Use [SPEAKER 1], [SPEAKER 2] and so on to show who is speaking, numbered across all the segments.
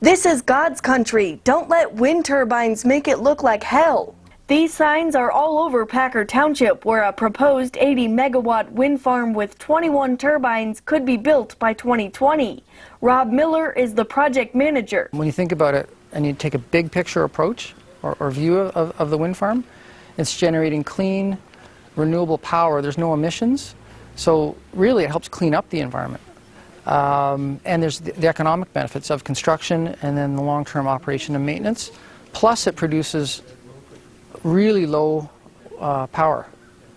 [SPEAKER 1] This is God's country. Don't let wind turbines make it look like hell. These signs are all over Packer Township, where a proposed 80-megawatt wind farm with 21 turbines could be built by 2020. Rob Miller is the project manager.
[SPEAKER 2] When you think about it and you take a big picture approach or view of the wind farm, it's generating clean, renewable power. There's no emissions. So really it helps clean up the environment. And there's the economic benefits of construction and then the long-term operation and maintenance. Plus it produces really low power,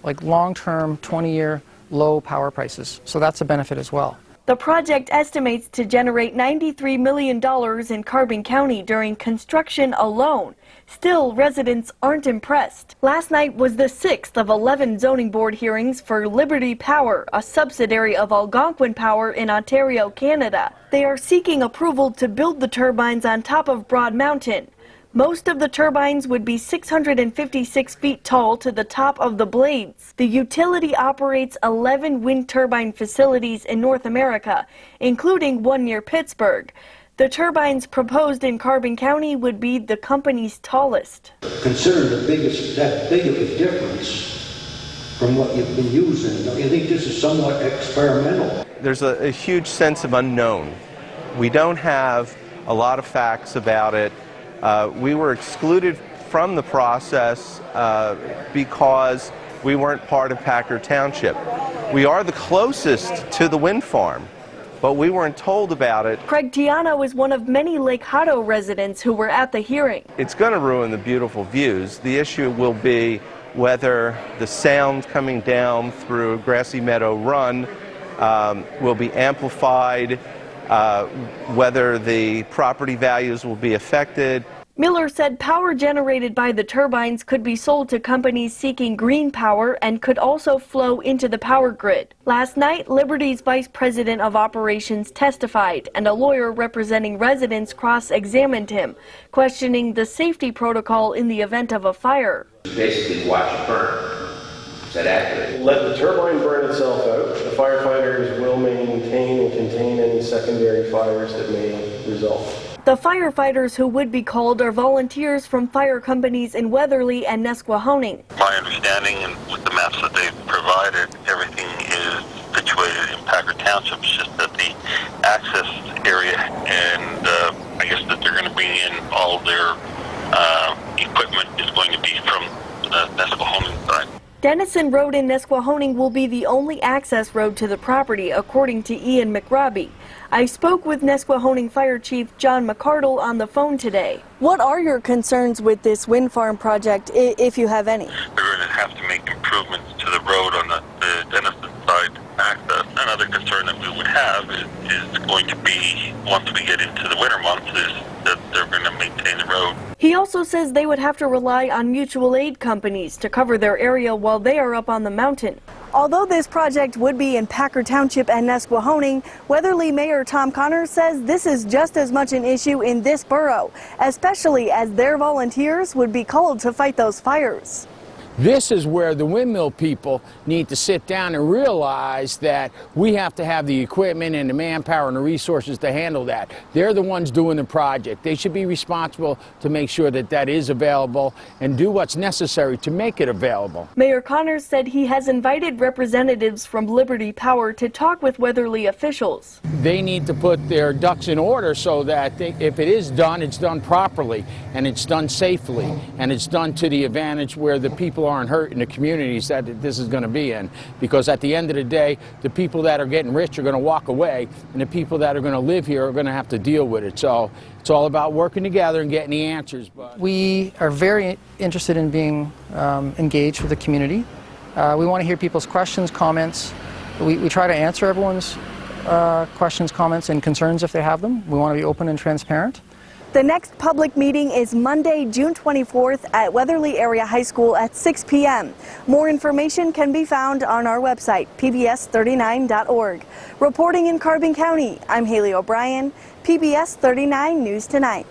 [SPEAKER 2] like long-term 20-year low power prices. So that's a benefit as well.
[SPEAKER 1] The project estimates to generate $93 million in Carbon County during construction alone. Still, residents aren't impressed. Last night was the 6th of 11 zoning board hearings for Liberty Power, a subsidiary of Algonquin Power in Ontario, Canada. They are seeking approval to build the turbines on top of Broad Mountain. Most of the turbines would be 656 feet tall to the top of the blades. The utility operates 11 wind turbine facilities in North America, including one near Pittsburgh. The turbines proposed in Carbon County would be the company's tallest.
[SPEAKER 3] Consider that big of a difference from what you've been using. Don't you think this is somewhat experimental?
[SPEAKER 4] There's a huge sense of unknown. We don't have a lot of facts about it. We were excluded from the process because we weren't part of Packer Township. We are the closest to the wind farm, but we weren't told about it.
[SPEAKER 1] Craig Tiano is one of many Lake Hutto residents who were at the hearing.
[SPEAKER 4] It's going to ruin the beautiful views. The issue will be whether the sound coming down through Grassy Meadow Run will be amplified, whether the property values will be affected.
[SPEAKER 1] Miller said power generated by the turbines could be sold to companies seeking green power and could also flow into the power grid. Last night, Liberty's Vice President of Operations testified, and a lawyer representing residents cross-examined him, questioning the safety protocol in the event of a fire.
[SPEAKER 5] Basically watch it burn. Is that accurate?
[SPEAKER 6] Let the turbine burn itself out. The firefighters will maintain and contain any secondary fires that may result.
[SPEAKER 1] The firefighters who would be called are volunteers from fire companies in Weatherly and Nesquehoning.
[SPEAKER 7] My understanding, and with the maps that they've provided, everything is situated in Packer Township. It's just that the access area, and I guess that they're going to bring in all their equipment is going to be from the Nesquehoning side.
[SPEAKER 1] Denison Road in Nesquehoning will be the only access road to the property, according to Ian McRobbie. I spoke with Nesquehoning Fire Chief John McCardle on the phone today. What are your concerns with this wind farm project, if you have any?
[SPEAKER 7] They're going to have to make improvements to the road on the Denison side access. Another concern that we would have is going to be, once we get into the winter months, is that they're going to maintain the road.
[SPEAKER 1] He also says they would have to rely on mutual aid companies to cover their area while they are up on the mountain. Although this project would be in Packer Township and Nesquehoning, Weatherly Mayor Tom Connors says this is just as much an issue in this borough, especially as their volunteers would be called to fight those fires.
[SPEAKER 8] This is where the windmill people need to sit down and realize that we have to have the equipment and the manpower and the resources to handle that. They're the ones doing the project. They should be responsible to make sure that that is available and do what's necessary to make it available.
[SPEAKER 1] Mayor Connors said he has invited representatives from Liberty Power to talk with Weatherly officials.
[SPEAKER 8] They need to put their ducks in order so that if it is done, it's done properly and it's done safely and it's done to the advantage where the people aren't hurt in the communities that this is going to be in, because at the end of the day, the people that are getting rich are going to walk away, and the people that are going to live here are going to have to deal with it. So it's all about working together and getting the answers. But
[SPEAKER 2] We are very interested in being engaged with the community. We want to hear people's questions, comments. We try to answer everyone's questions, comments, and concerns if they have them. We want to be open and transparent.
[SPEAKER 1] The next public meeting is Monday, June 24th at Weatherly Area High School at 6 p.m. More information can be found on our website, pbs39.org. Reporting in Carbon County, I'm Haley O'Brien, PBS 39 News Tonight.